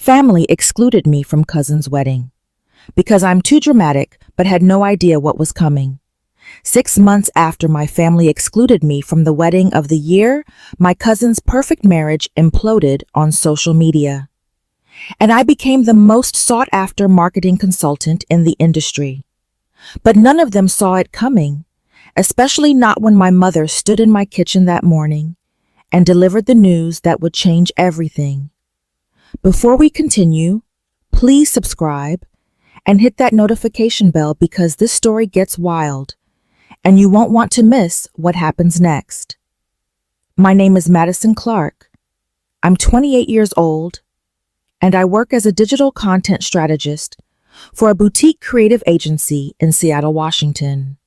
Family excluded me from cousin's wedding because I'm too dramatic but had no idea what was coming. 6 months after my family excluded me from the wedding of the year, my cousin's perfect marriage imploded on social media. And I became the most sought-after marketing consultant in the industry. But none of them saw it coming, especially not when my mother stood in my kitchen that morning and delivered the news that would change everything. Before we continue, please subscribe and hit that notification bell because this story gets wild and you won't want to miss what happens next. My name is Madison Clark. I'm 28 years old and I work as a digital content strategist for a boutique creative agency in Seattle, Washington.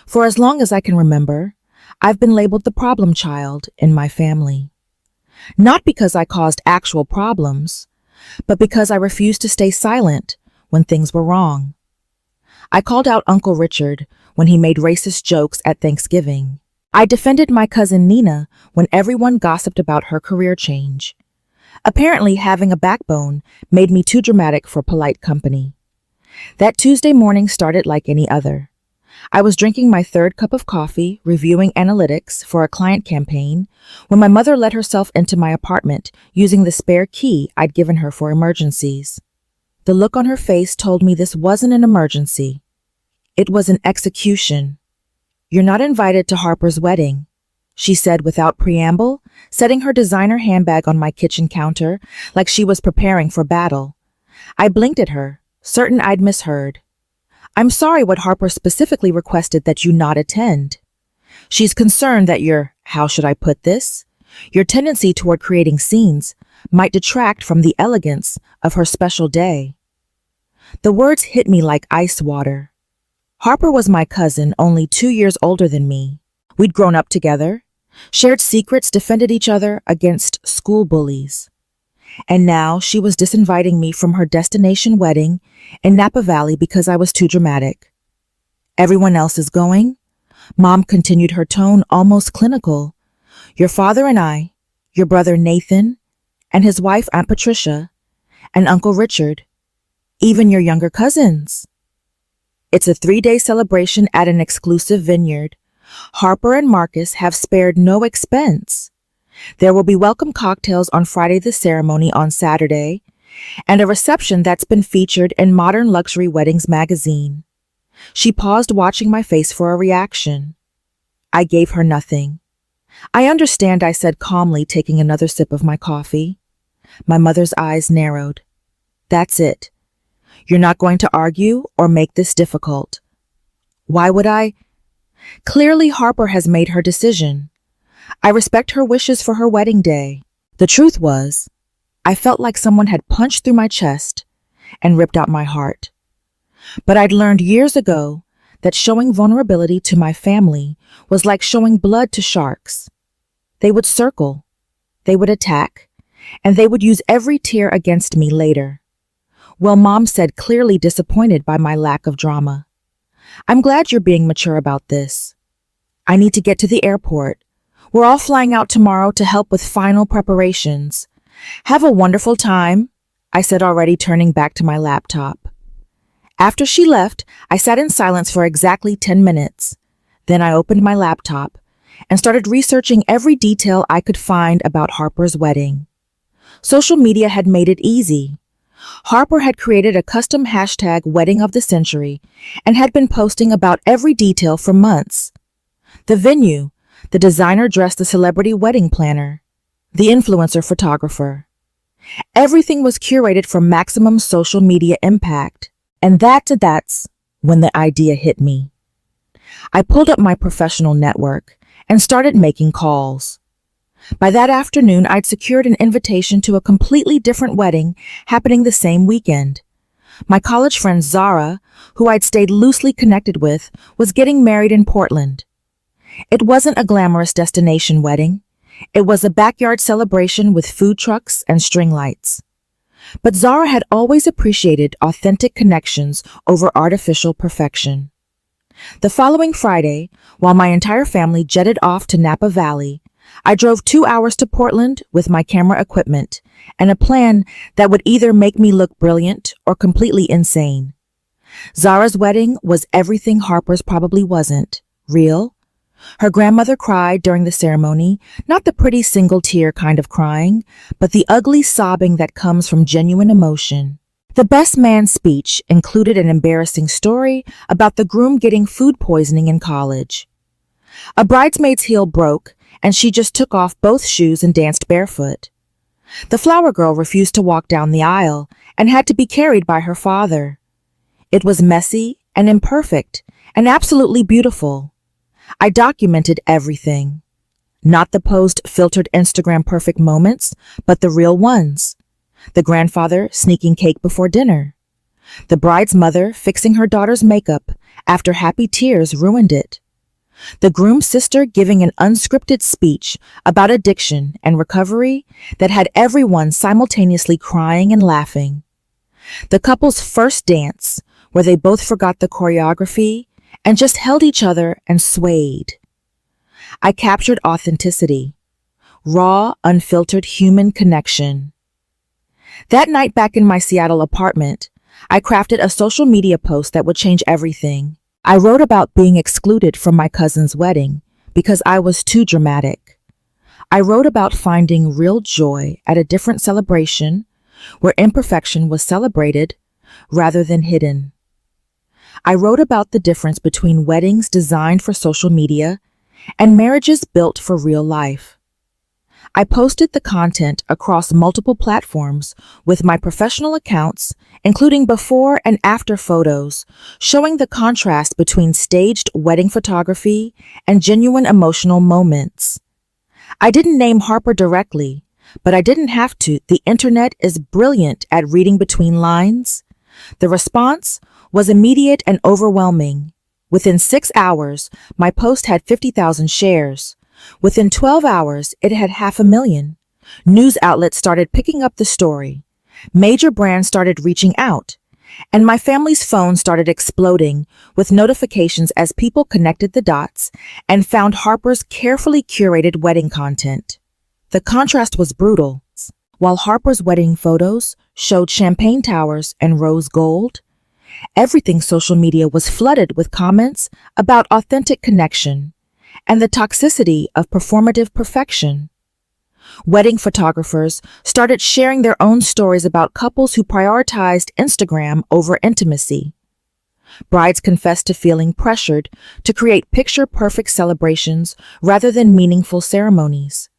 For as long as I can remember, I've been labeled the problem child in my family. Not because I caused actual problems, but because I refused to stay silent when things were wrong. I called out Uncle Richard when he made racist jokes at Thanksgiving. I defended my cousin Nina when everyone gossiped about her career change. Apparently, having a backbone made me too dramatic for polite company. That Tuesday morning started like any other. I was drinking my third cup of coffee, reviewing analytics for a client campaign, when my mother let herself into my apartment using the spare key I'd given her for emergencies. The look on her face told me this wasn't an emergency. It was an execution. "You're not invited to Harper's wedding," she said without preamble, setting her designer handbag on my kitchen counter like she was preparing for battle. I blinked at her, certain I'd misheard. "I'm sorry, what Harper specifically requested that you not attend. She's concerned that how should I put this? Your tendency toward creating scenes might detract from the elegance of her special day." The words hit me like ice water. Harper was my cousin, only 2 years older than me. We'd grown up together, shared secrets, defended each other against school bullies. And now she was disinviting me from her destination wedding in Napa Valley because I was too dramatic. "Everyone else is going?" Mom continued, her tone almost clinical. "Your father and I, your brother Nathan, and his wife Aunt Patricia, and Uncle Richard, even your younger cousins. It's a 3-day celebration at an exclusive vineyard. Harper and Marcus have spared no expense. There will be welcome cocktails on Friday, the ceremony on Saturday, and a reception that's been featured in Modern Luxury Weddings magazine." She paused, watching my face for a reaction. I gave her nothing. "I understand," I said calmly, taking another sip of my coffee. My mother's eyes narrowed. "That's it. You're not going to argue or make this difficult." "Why would I?" "Clearly Harper has made her decision. I respect her wishes for her wedding day." The truth was, I felt like someone had punched through my chest and ripped out my heart. But I'd learned years ago that showing vulnerability to my family was like showing blood to sharks. They would circle, they would attack, and they would use every tear against me later. Well, Mom said, clearly disappointed by my lack of drama. "I'm glad you're being mature about this. I need to get to the airport. We're all flying out tomorrow to help with final preparations. Have a wonderful time," I said, already turning back to my laptop. After she left, I sat in silence for exactly 10 minutes. Then I opened my laptop and started researching every detail I could find about Harper's wedding. Social media had made it easy. Harper had created a custom hashtag Wedding of the Century and had been posting about every detail for months. The venue, the designer dressed the celebrity wedding planner, the influencer photographer. Everything was curated for maximum social media impact. And that's when the idea hit me. I pulled up my professional network and started making calls. By that afternoon, I'd secured an invitation to a completely different wedding happening the same weekend. My college friend Zara, who I'd stayed loosely connected with, was getting married in Portland. It wasn't a glamorous destination wedding. It was a backyard celebration with food trucks and string lights. But Zara had always appreciated authentic connections over artificial perfection. The following Friday, while my entire family jetted off to Napa Valley, I drove 2 hours to Portland with my camera equipment and a plan that would either make me look brilliant or completely insane. Zara's wedding was everything Harper's probably wasn't. Real. Her grandmother cried during the ceremony, not the pretty single tear kind of crying, but the ugly sobbing that comes from genuine emotion. The best man's speech included an embarrassing story about the groom getting food poisoning in college. A bridesmaid's heel broke, and she just took off both shoes and danced barefoot. The flower girl refused to walk down the aisle and had to be carried by her father. It was messy and imperfect and absolutely beautiful. I documented everything. Not the post-filtered Instagram perfect moments, but the real ones. The grandfather sneaking cake before dinner. The bride's mother fixing her daughter's makeup after happy tears ruined it. The groom's sister giving an unscripted speech about addiction and recovery that had everyone simultaneously crying and laughing. The couple's first dance, where they both forgot the choreography and just held each other and swayed. I captured authenticity, raw, unfiltered human connection. That night back in my Seattle apartment, I crafted a social media post that would change everything. I wrote about being excluded from my cousin's wedding because I was too dramatic. I wrote about finding real joy at a different celebration where imperfection was celebrated rather than hidden. I wrote about the difference between weddings designed for social media and marriages built for real life. I posted the content across multiple platforms with my professional accounts, including before and after photos, showing the contrast between staged wedding photography and genuine emotional moments. I didn't name Harper directly, but I didn't have to. The internet is brilliant at reading between lines. The response was immediate and overwhelming. Within 6 hours, my post had 50,000 shares. Within 12 hours, it had 500,000. News outlets started picking up the story. Major brands started reaching out. And my family's phone started exploding with notifications as people connected the dots and found Harper's carefully curated wedding content. The contrast was brutal. While Harper's wedding photos showed champagne towers and rose gold, everything social media was flooded with comments about authentic connection and the toxicity of performative perfection. Wedding photographers started sharing their own stories about couples who prioritized Instagram over intimacy. Brides confessed to feeling pressured to create picture-perfect celebrations rather than meaningful ceremonies.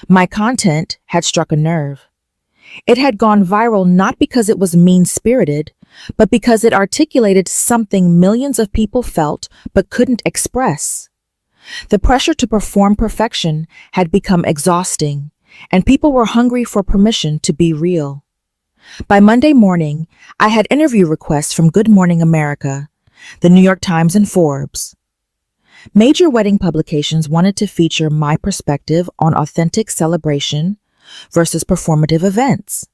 My content had struck a nerve. It had gone viral not because it was mean-spirited, but because it articulated something millions of people felt but couldn't express. The pressure to perform perfection had become exhausting, and people were hungry for permission to be real. By Monday morning, I had interview requests from Good Morning America, the New York Times, and Forbes. Major wedding publications wanted to feature my perspective on authentic celebration versus performative events.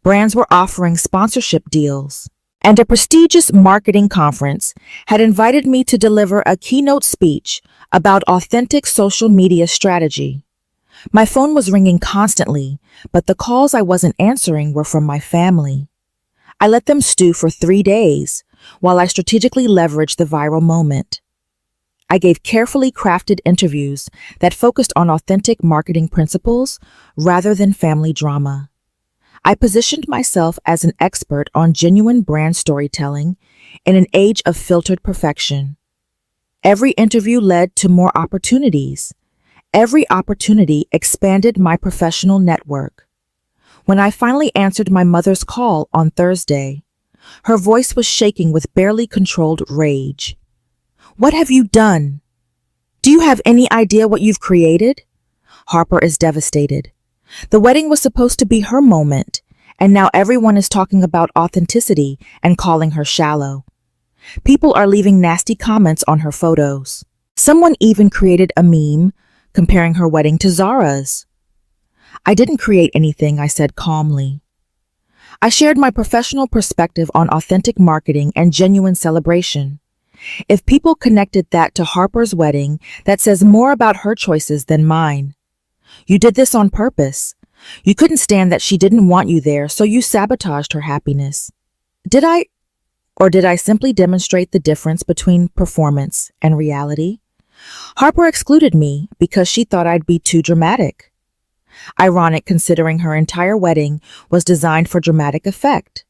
Brands were offering sponsorship deals, and a prestigious marketing conference had invited me to deliver a keynote speech about authentic social media strategy. My phone was ringing constantly, but the calls I wasn't answering were from my family. I let them stew for 3 days while I strategically leveraged the viral moment. I gave carefully crafted interviews that focused on authentic marketing principles rather than family drama. I positioned myself as an expert on genuine brand storytelling in an age of filtered perfection. Every interview led to more opportunities. Every opportunity expanded my professional network. When I finally answered my mother's call on Thursday, her voice was shaking with barely controlled rage. "What have you done? Do you have any idea what you've created?" Harper is devastated. The wedding was supposed to be her moment, and now everyone is talking about authenticity and calling her shallow. People are leaving nasty comments on her photos. Someone even created a meme comparing her wedding to Zara's. "I didn't create anything," I said calmly. I shared my professional perspective on authentic marketing and genuine celebration. If people connected that to Harper's wedding, that says more about her choices than mine. You did this on purpose. You couldn't stand that she didn't want you there, so you sabotaged her happiness. Did I? Or did I simply demonstrate the difference between performance and reality? Harper excluded me because she thought I'd be too dramatic. Ironic considering her entire wedding was designed for dramatic effect.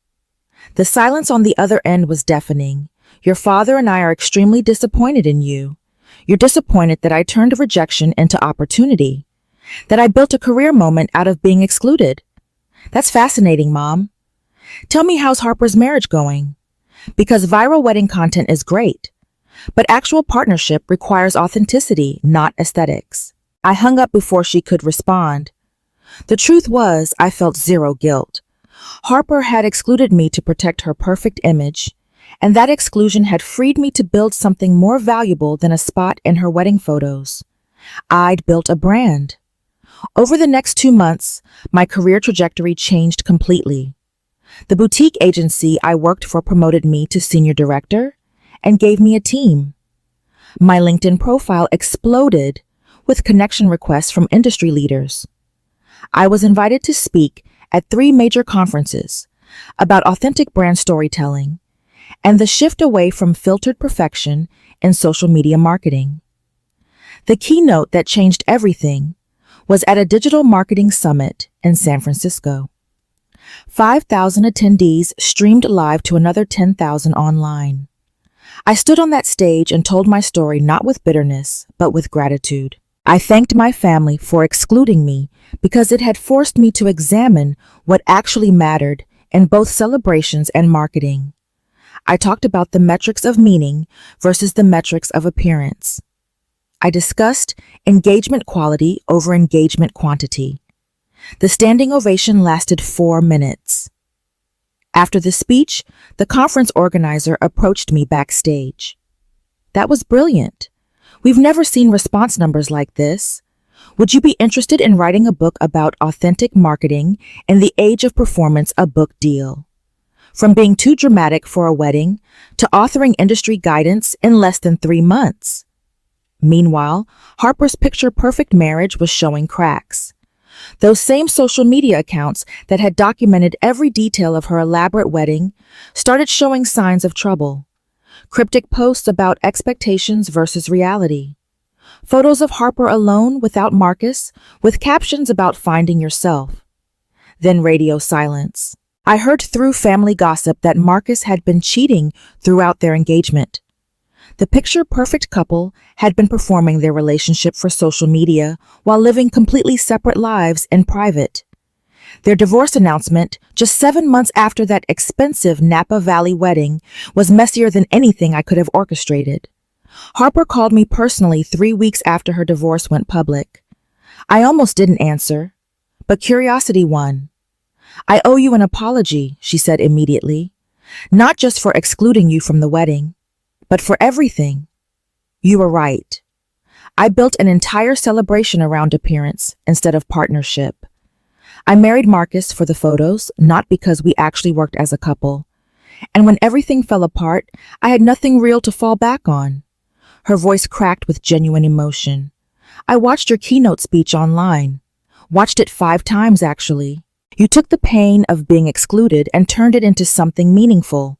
The silence on the other end was deafening. Your father and I are extremely disappointed in you. You're disappointed that I turned rejection into opportunity, that I built a career moment out of being excluded. That's fascinating, Mom. Tell me, how's Harper's marriage going? Because viral wedding content is great, but actual partnership requires authenticity, not aesthetics. I hung up before she could respond. The truth was, I felt zero guilt. Harper had excluded me to protect her perfect image, and that exclusion had freed me to build something more valuable than a spot in her wedding photos. I'd built a brand. Over the next 2 months, my career trajectory changed completely. The boutique agency I worked for promoted me to senior director and gave me a team. My LinkedIn profile exploded with connection requests from industry leaders. I was invited to speak at 3 major conferences about authentic brand storytelling and the shift away from filtered perfection in social media marketing. The keynote that changed everything was at a digital marketing summit in San Francisco. 5,000 attendees streamed live to another 10,000 online. I stood on that stage and told my story not with bitterness, but with gratitude. I thanked my family for excluding me because it had forced me to examine what actually mattered in both celebrations and marketing. I talked about the metrics of meaning versus the metrics of appearance. I discussed engagement quality over engagement quantity. The standing ovation lasted 4 minutes. After the speech, the conference organizer approached me backstage. That was brilliant. We've never seen response numbers like this. Would you be interested in writing a book about authentic marketing in the age of performance, a book deal? From being too dramatic for a wedding to authoring industry guidance in less than 3 months. Meanwhile, Harper's picture-perfect marriage was showing cracks. Those same social media accounts that had documented every detail of her elaborate wedding started showing signs of trouble. Cryptic posts about expectations versus reality. Photos of Harper alone without Marcus, with captions about finding yourself. Then radio silence. I heard through family gossip that Marcus had been cheating throughout their engagement. The picture-perfect couple had been performing their relationship for social media while living completely separate lives in private. Their divorce announcement, just 7 months after that expensive Napa Valley wedding, was messier than anything I could have orchestrated. Harper called me personally 3 weeks after her divorce went public. I almost didn't answer, but curiosity won. I owe you an apology, she said immediately, not just for excluding you from the wedding, but for everything. You were right. I built an entire celebration around appearance instead of partnership. I married Marcus for the photos, not because we actually worked as a couple. And when everything fell apart, I had nothing real to fall back on. Her voice cracked with genuine emotion. I watched your keynote speech online. Watched it 5 times, actually. You took the pain of being excluded and turned it into something meaningful.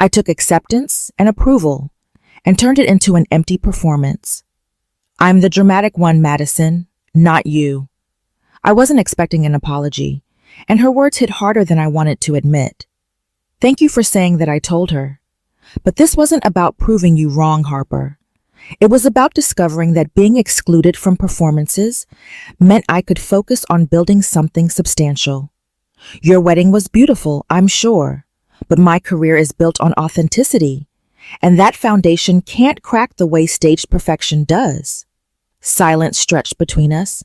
I took acceptance and approval and turned it into an empty performance. I'm the dramatic one, Madison, not you. I wasn't expecting an apology, and her words hit harder than I wanted to admit. Thank you for saying that, I told her. But this wasn't about proving you wrong, Harper. It was about discovering that being excluded from performances meant I could focus on building something substantial. Your wedding was beautiful, I'm sure, but my career is built on authenticity, and that foundation can't crack the way staged perfection does. Silence stretched between us,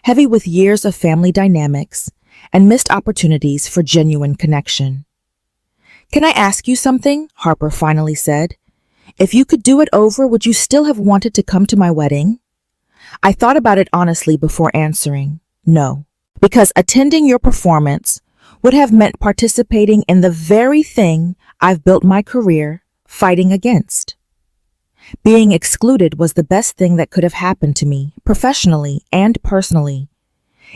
heavy with years of family dynamics and missed opportunities for genuine connection. Can I ask you something? Harper finally said. If you could do it over, would you still have wanted to come to my wedding? I thought about it honestly before answering. No, because attending your performance would have meant participating in the very thing I've built my career fighting against. Being excluded was the best thing that could have happened to me, professionally and personally.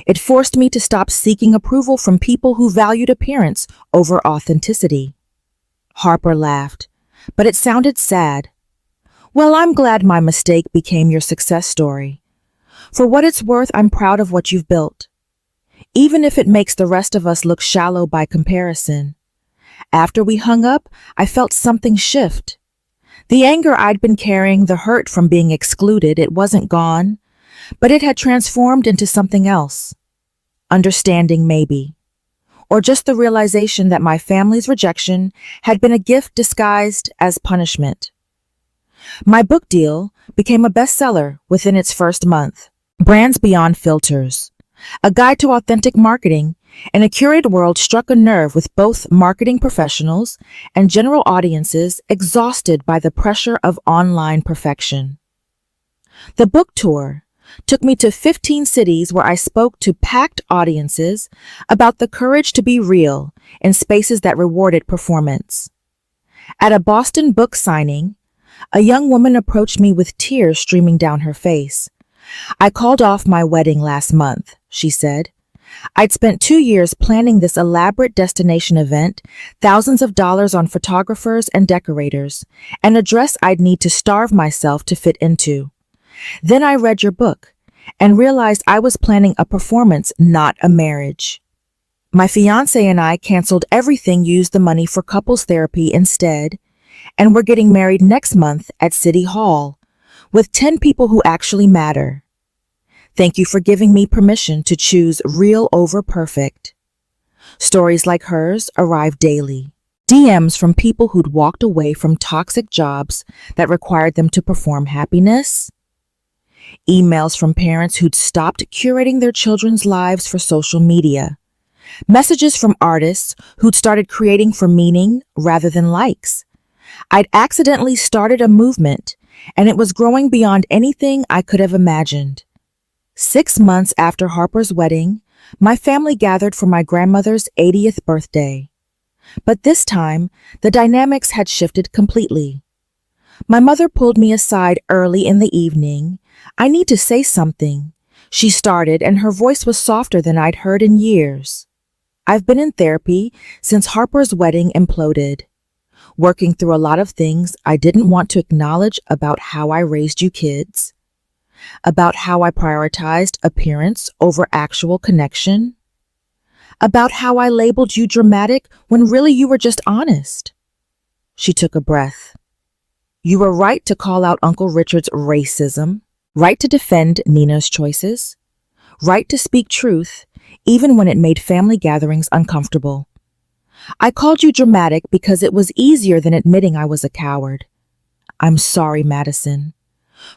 It forced me to stop seeking approval from people who valued appearance over authenticity. Harper laughed, but it sounded sad. Well, I'm glad my mistake became your success story. For what it's worth, I'm proud of what you've built, even if it makes the rest of us look shallow by comparison. After we hung up, I felt something shift. The anger I'd been carrying, the hurt from being excluded, it wasn't gone, but it had transformed into something else. Understanding, maybe. Or just the realization that my family's rejection had been a gift disguised as punishment. My book deal became a bestseller within its first month. Brands Beyond Filters, A Guide to Authentic Marketing in a Curated World, struck a nerve with both marketing professionals and general audiences exhausted by the pressure of online perfection. The book tour took me to 15 cities where I spoke to packed audiences about the courage to be real in spaces that rewarded performance. At a Boston book signing, a young woman approached me with tears streaming down her face. I called off my wedding last month, she said. I'd spent 2 years planning this elaborate destination event, thousands of dollars on photographers and decorators, and a dress I'd need to starve myself to fit into. Then I read your book and realized I was planning a performance, not a marriage. My fiancé and I canceled everything, used the money for couples therapy instead, and we're getting married next month at City Hall with 10 people who actually matter. Thank you for giving me permission to choose real over perfect. Stories like hers arrive daily. DMs from people who'd walked away from toxic jobs that required them to perform happiness. Emails from parents who'd stopped curating their children's lives for social media. Messages from artists who'd started creating for meaning rather than likes. I'd accidentally started a movement, and it was growing beyond anything I could have imagined. 6 months after Harper's wedding, my family gathered for my grandmother's 80th birthday. But this time, the dynamics had shifted completely. My mother pulled me aside early in the evening. I need to say something, she started, and her voice was softer than I'd heard in years. I've been in therapy since Harper's wedding imploded, working through a lot of things I didn't want to acknowledge about how I raised you kids, about how I prioritized appearance over actual connection, about how I labeled you dramatic when really you were just honest. She took a breath. You were right to call out Uncle Richard's racism, right to defend Nina's choices, right to speak truth, even when it made family gatherings uncomfortable. I called you dramatic because it was easier than admitting I was a coward. I'm sorry, Madison,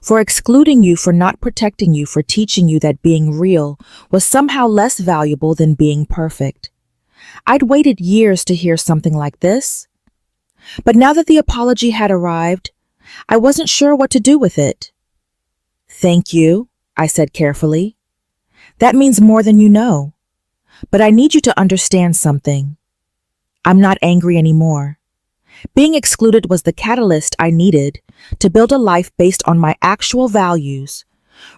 for excluding you, for not protecting you, for teaching you that being real was somehow less valuable than being perfect. I'd waited years to hear something like this. But now that the apology had arrived, I wasn't sure what to do with it. Thank you, I said carefully. That means more than you know. But I need you to understand something. I'm not angry anymore. Being excluded was the catalyst I needed to build a life based on my actual values,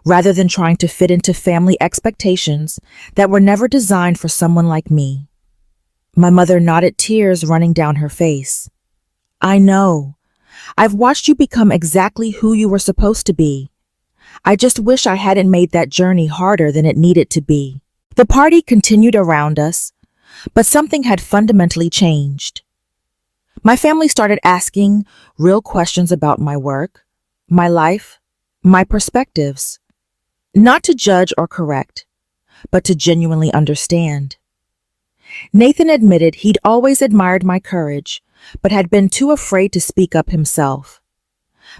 rather than trying to fit into family expectations that were never designed for someone like me. My mother nodded, tears running down her face. I know. I've watched you become exactly who you were supposed to be. I just wish I hadn't made that journey harder than it needed to be. The party continued around us, but something had fundamentally changed. My family started asking real questions about my work, my life, my perspectives. Not to judge or correct, but to genuinely understand. Nathan admitted he'd always admired my courage, but had been too afraid to speak up himself.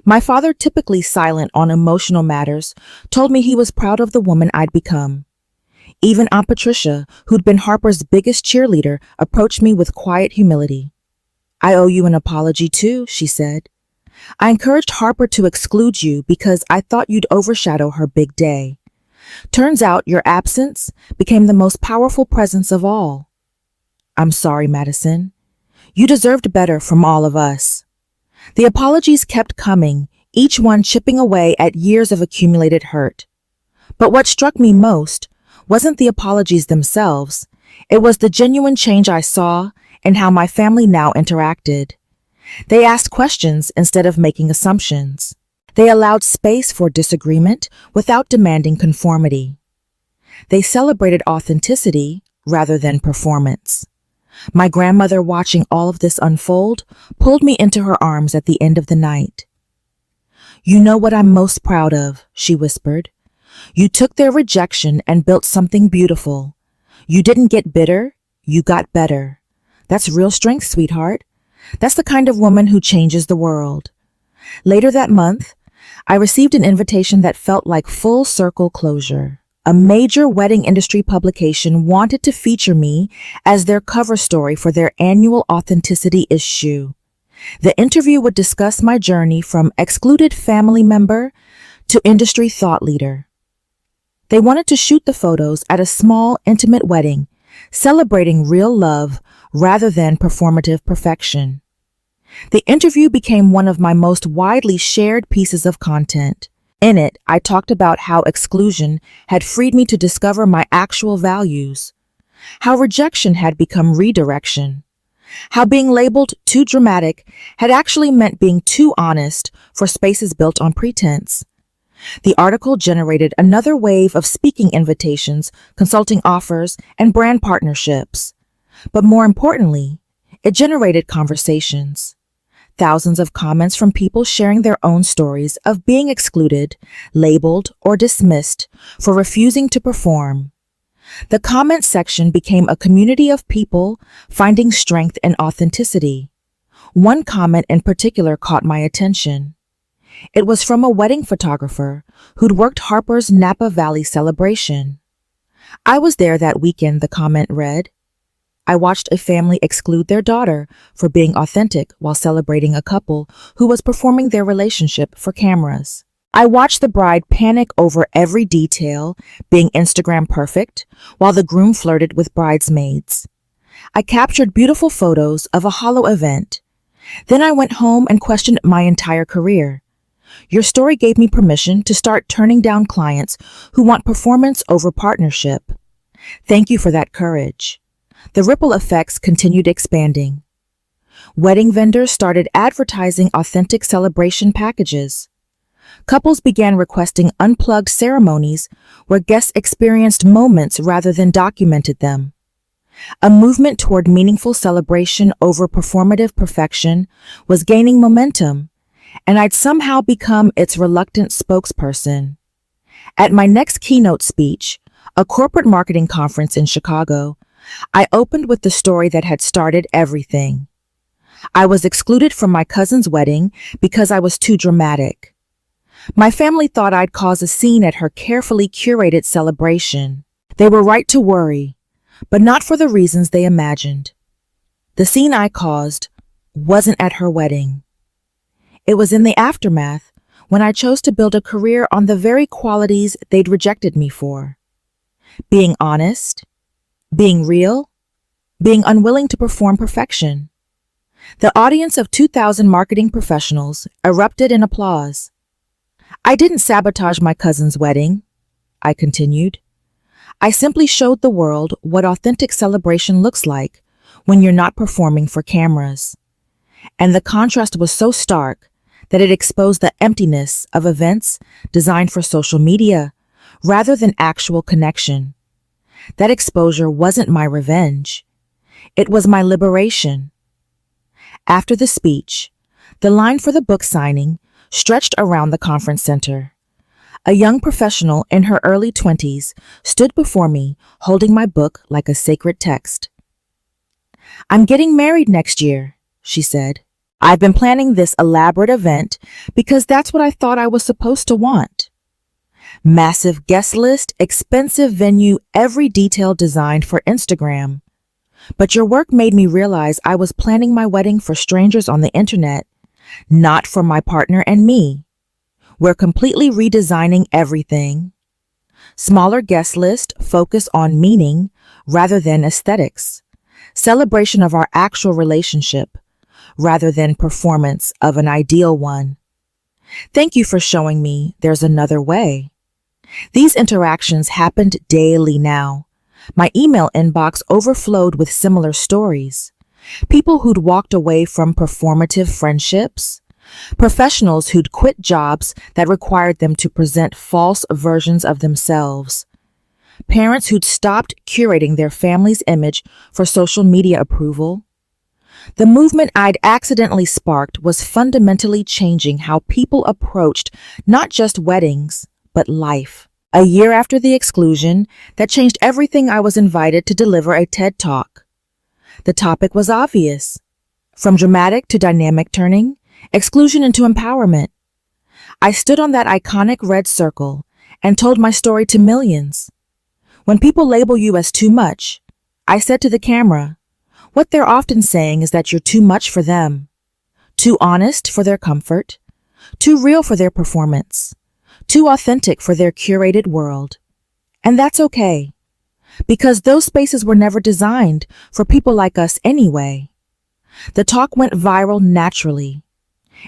My father, typically silent on emotional matters, told me he was proud of the woman I'd become. Even Aunt Patricia, who'd been Harper's biggest cheerleader, approached me with quiet humility. I owe you an apology too, she said. I encouraged Harper to exclude you because I thought you'd overshadow her big day. Turns out your absence became the most powerful presence of all. I'm sorry, Madison. You deserved better from all of us. The apologies kept coming, each one chipping away at years of accumulated hurt. But what struck me most wasn't the apologies themselves. It was the genuine change I saw in how my family now interacted. They asked questions instead of making assumptions. They allowed space for disagreement without demanding conformity. They celebrated authenticity rather than performance. My grandmother, watching all of this unfold, pulled me into her arms at the end of the night. "You know what I'm most proud of," she whispered. "You took their rejection and built something beautiful. You didn't get bitter, you got better. That's real strength, sweetheart. That's the kind of woman who changes the world." Later that month, I received an invitation that felt like full circle closure. A major wedding industry publication wanted to feature me as their cover story for their annual authenticity issue. The interview would discuss my journey from excluded family member to industry thought leader. They wanted to shoot the photos at a small, intimate wedding, celebrating real love rather than performative perfection. The interview became one of my most widely shared pieces of content. In it, I talked about how exclusion had freed me to discover my actual values, how rejection had become redirection, how being labeled too dramatic had actually meant being too honest for spaces built on pretense. The article generated another wave of speaking invitations, consulting offers, and brand partnerships. But more importantly, it generated conversations. Thousands of comments from people sharing their own stories of being excluded, labeled, or dismissed for refusing to perform. The comment section became a community of people finding strength in authenticity. One comment in particular caught my attention. It was from a wedding photographer who'd worked Harper's Napa Valley celebration. "I was there that weekend," the comment read. "I watched a family exclude their daughter for being authentic while celebrating a couple who was performing their relationship for cameras. I watched the bride panic over every detail, being Instagram perfect, while the groom flirted with bridesmaids. I captured beautiful photos of a hollow event. Then I went home and questioned my entire career. Your story gave me permission to start turning down clients who want performance over partnership. Thank you for that courage." The ripple effects continued expanding. Wedding vendors started advertising authentic celebration packages. Couples began requesting unplugged ceremonies where guests experienced moments rather than documented them. A movement toward meaningful celebration over performative perfection was gaining momentum, and I'd somehow become its reluctant spokesperson. At my next keynote speech, a corporate marketing conference in Chicago, I opened with the story that had started everything. I was excluded from my cousin's wedding because I was too dramatic. My family thought I'd cause a scene at her carefully curated celebration. They were right to worry, but not for the reasons they imagined. The scene I caused wasn't at her wedding. It was in the aftermath, when I chose to build a career on the very qualities they'd rejected me for. Being honest, being real, being unwilling to perform perfection. The audience of 2,000 marketing professionals erupted in applause. "I didn't sabotage my cousin's wedding," I continued. "I simply showed the world what authentic celebration looks like when you're not performing for cameras." And the contrast was so stark that it exposed the emptiness of events designed for social media rather than actual connection. That exposure wasn't my revenge. It was my liberation. After the speech, the line for the book signing stretched around the conference center. A young professional in her early 20s stood before me, holding my book like a sacred text. "I'm getting married next year," she said. "I've been planning this elaborate event because that's what I thought I was supposed to want. Massive guest list, expensive venue, every detail designed for Instagram. But your work made me realize I was planning my wedding for strangers on the internet, not for my partner and me. We're completely redesigning everything. Smaller guest list, focus on meaning rather than aesthetics. Celebration of our actual relationship rather than performance of an ideal one. Thank you for showing me there's another way. These interactions happened daily now. My email inbox overflowed with similar stories. People who'd walked away from performative friendships, professionals who'd quit jobs that required them to present false versions of themselves, parents who'd stopped curating their family's image for social media approval. The movement I'd accidentally sparked was fundamentally changing how people approached not just weddings, but life. A year after the exclusion, that changed everything. I was invited to deliver a TED Talk. The topic was obvious. From dramatic to dynamic turning, exclusion into empowerment. I stood on that iconic red circle and told my story to millions. When people label you as too much, I said to the camera, what they're often saying is that you're too much for them, too honest for their comfort, too real for their performance, too authentic for their curated world. And that's okay, because those spaces were never designed for people like us anyway. The talk went viral naturally.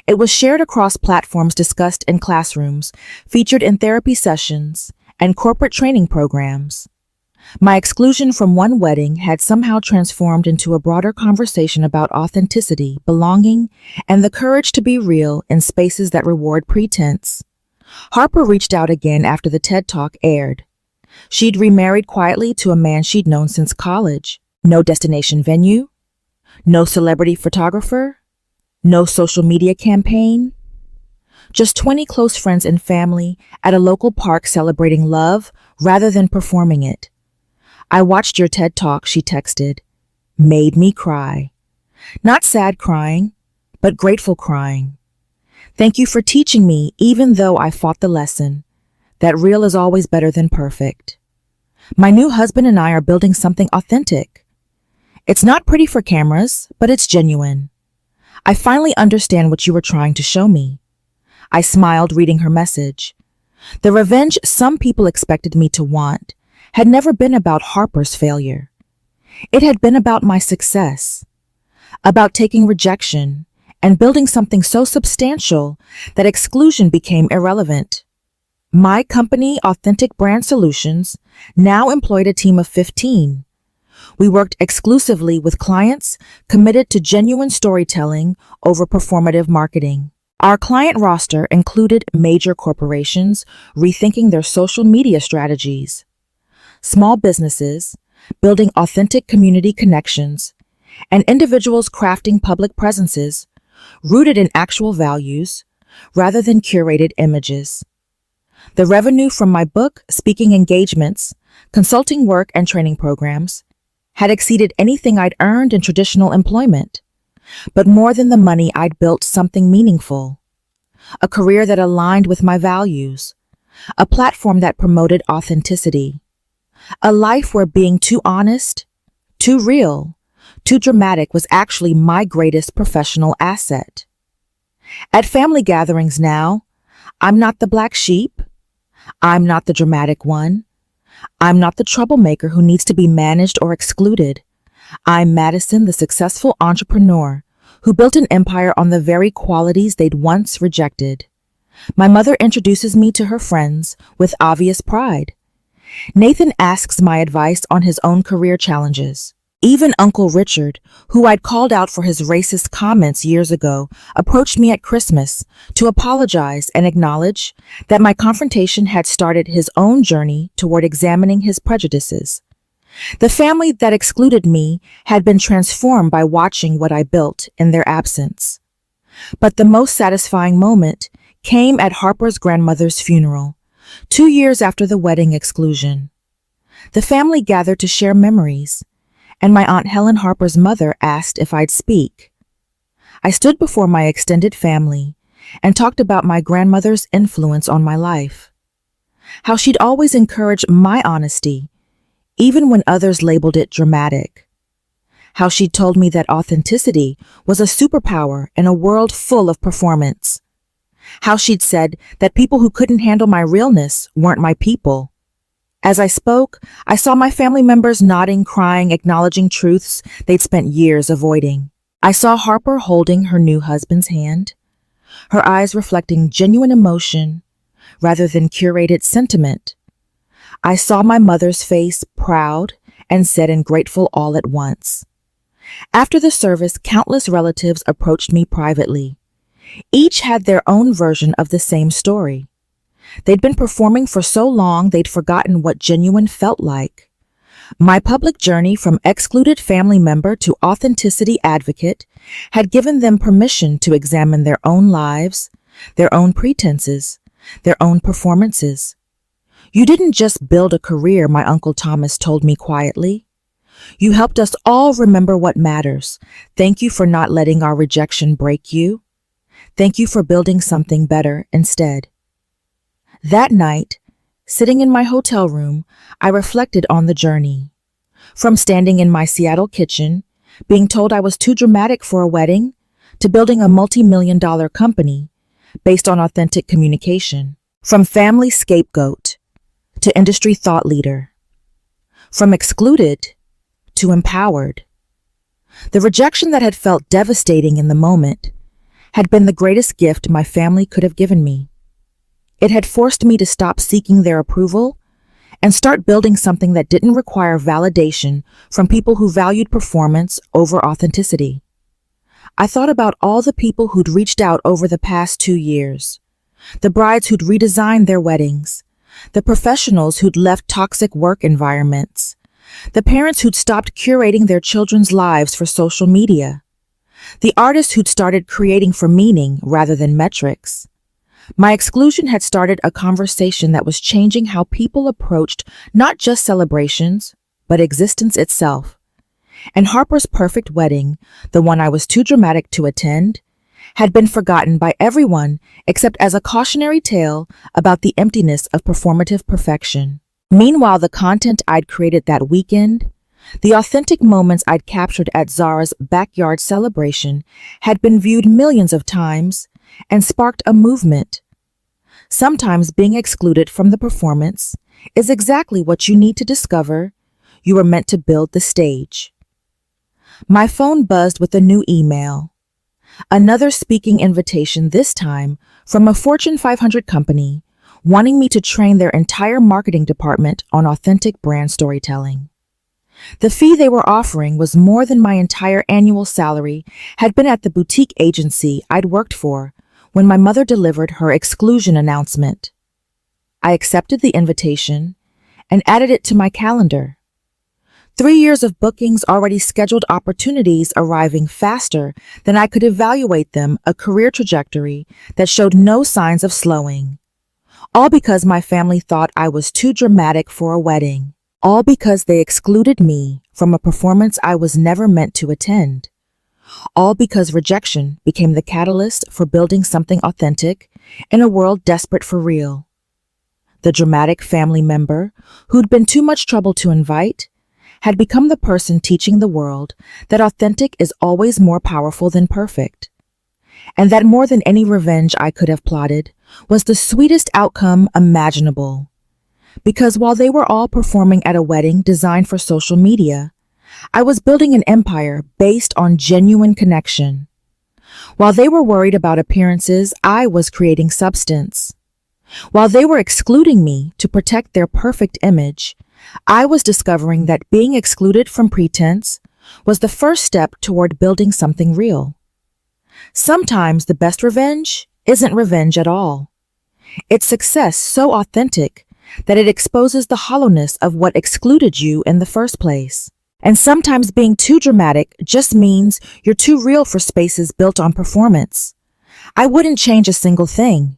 It was shared across platforms, discussed in classrooms, featured in therapy sessions, and corporate training programs. My exclusion from one wedding had somehow transformed into a broader conversation about authenticity, belonging, and the courage to be real in spaces that reward pretense. Harper reached out again after the TED Talk aired. She'd remarried quietly to a man she'd known since college. No destination venue, no celebrity photographer, no social media campaign. Just 20 close friends and family at a local park celebrating love rather than performing it. I watched your TED Talk, she texted. Made me cry. Not sad crying, but grateful crying. Thank you for teaching me, even though I fought the lesson, that real is always better than perfect. My new husband and I are building something authentic. It's not pretty for cameras, but it's genuine. I finally understand what you were trying to show me. I smiled reading her message. The revenge some people expected me to want had never been about Harper's failure. It had been about my success, about taking rejection and building something so substantial that exclusion became irrelevant. My company, Authentic Brand Solutions, now employed a team of 15. We worked exclusively with clients committed to genuine storytelling over performative marketing. Our client roster included major corporations rethinking their social media strategies, small businesses building authentic community connections, and individuals crafting public presences rooted in actual values rather than curated images. The revenue from my book, speaking engagements, consulting work, and training programs had exceeded anything I'd earned in traditional employment. But more than the money, I'd built something meaningful. A career that aligned with my values. A platform that promoted authenticity. A life where being too honest, too real, too dramatic was actually my greatest professional asset. At family gatherings now, I'm not the black sheep. I'm not the dramatic one. I'm not the troublemaker who needs to be managed or excluded. I'm Madison, the successful entrepreneur who built an empire on the very qualities they'd once rejected. My mother introduces me to her friends with obvious pride. Nathan asks my advice on his own career challenges. Even Uncle Richard, who I'd called out for his racist comments years ago, approached me at Christmas to apologize and acknowledge that my confrontation had started his own journey toward examining his prejudices. The family that excluded me had been transformed by watching what I built in their absence. But the most satisfying moment came at Harper's grandmother's funeral, 2 years after the wedding exclusion. The family gathered to share memories, and my Aunt Helen Harper's mother asked if I'd speak. I stood before my extended family and talked about my grandmother's influence on my life, how she'd always encouraged my honesty, even when others labeled it dramatic, how she'd told me that authenticity was a superpower in a world full of performance, how she'd said that people who couldn't handle my realness weren't my people. As I spoke, I saw my family members nodding, crying, acknowledging truths they'd spent years avoiding. I saw Harper holding her new husband's hand, her eyes reflecting genuine emotion rather than curated sentiment. I saw my mother's face, proud and sad and grateful all at once. After the service, countless relatives approached me privately. Each had their own version of the same story. They'd been performing for so long they'd forgotten what genuine felt like. My public journey from excluded family member to authenticity advocate had given them permission to examine their own lives, their own pretenses, their own performances. You didn't just build a career, my Uncle Thomas told me quietly. You helped us all remember what matters. Thank you for not letting our rejection break you. Thank you for building something better instead. That night, sitting in my hotel room, I reflected on the journey. From standing in my Seattle kitchen, being told I was too dramatic for a wedding, to building a multi-million-dollar company based on authentic communication. From family scapegoat to industry thought leader. From excluded to empowered. The rejection that had felt devastating in the moment had been the greatest gift my family could have given me. It had forced me to stop seeking their approval and start building something that didn't require validation from people who valued performance over authenticity. I thought about all the people who'd reached out over the past 2 years, the brides who'd redesigned their weddings, the professionals who'd left toxic work environments, the parents who'd stopped curating their children's lives for social media, the artists who'd started creating for meaning rather than metrics. My exclusion had started a conversation that was changing how people approached not just celebrations, but existence itself. And Harper's perfect wedding, the one I was too dramatic to attend, had been forgotten by everyone except as a cautionary tale about the emptiness of performative perfection. Meanwhile, the content I'd created that weekend, the authentic moments I'd captured at Zara's backyard celebration, had been viewed millions of times and sparked a movement. Sometimes being excluded from the performance is exactly what you need to discover you were meant to build the stage. My phone buzzed with a new email. Another speaking invitation, this time from a Fortune 500 company, wanting me to train their entire marketing department on authentic brand storytelling. The fee they were offering was more than my entire annual salary had been at the boutique agency I'd worked for when my mother delivered her exclusion announcement. I accepted the invitation and added it to my calendar. 3 years of bookings, already scheduled opportunities arriving faster than I could evaluate them, a career trajectory that showed no signs of slowing. All because my family thought I was too dramatic for a wedding. All because they excluded me from a performance I was never meant to attend. All because rejection became the catalyst for building something authentic in a world desperate for real. The dramatic family member, who'd been too much trouble to invite, had become the person teaching the world that authentic is always more powerful than perfect. And that more than any revenge I could have plotted was the sweetest outcome imaginable. Because while they were all performing at a wedding designed for social media, I was building an empire based on genuine connection. While they were worried about appearances, I was creating substance. While they were excluding me to protect their perfect image, I was discovering that being excluded from pretense was the first step toward building something real. Sometimes the best revenge isn't revenge at all. It's success so authentic that it exposes the hollowness of what excluded you in the first place. And sometimes being too dramatic just means you're too real for spaces built on performance. I wouldn't change a single thing.